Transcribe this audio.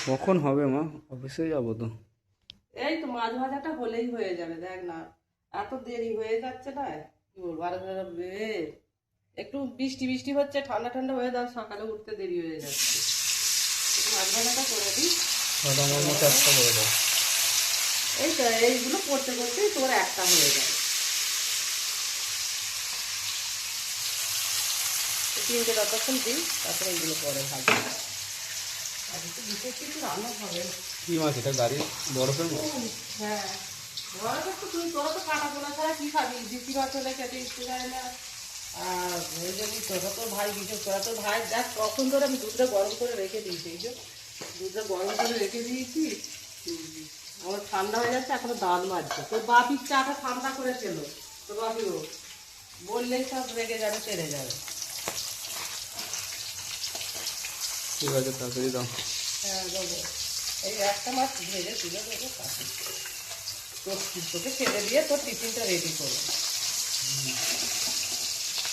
কখন হবে মা? অফিসে যাবো তো। এই তো মাছ ভাজাটা হলেই হয়ে যাবে, দেখ না এত দেরি হয়ে যাচ্ছে না, কি বলবো আর একটু বৃষ্টি বৃষ্টি হচ্ছে, ঠান্ডা ঠান্ডা হয়ে যাবে, সকালে উঠতে দেরি হয়ে যাচ্ছে। একটু মাছ ভাজাটা করে দিই। আমার মতো একটা করে দাও। এই তো এইগুলো করতে করতেই তোর একটা হয়ে যাবে। তিনটে ততক্ষণ দিই, তারপরে এইগুলো পরে ভাজবো। আজকে তো বিশেষ কিছু রান্না হবে না। কি মাছ এটা? গাড়ি বরফের মাছ? হ্যাঁ, ঘরে তো তুই তোরা তো কাটা পোনা ছাড়া কি খাবি? দিশি মাছ হলে খেতে ইচ্ছে যায় না। আর ওই জন্য তোরা তো ভাই বিশেষ তোরা তো ভাই দেখ কখন ধরে আমি দুধটা গরম করে রেখে দিয়েছি, এই যে দুধটা গরম করে রেখে দিয়েছি। আমার ঠান্ডা হয়ে যাচ্ছে, এখনো দাঁত মাজছে। তোর বাপির চাটা ঠান্ডা করে ফেল, তোর বাপিও বললেই সব রেগে যাবে, তেড়ে যাবে। ঠিক আছে, তাড়াতাড়ি দাও। হ্যাঁ দেবো। এই একটা মাছ ভেজে তুলে দেবো, তাকে তোর তোকে খেতে দিয়ে তোর টিফিনটা রেডি করবো।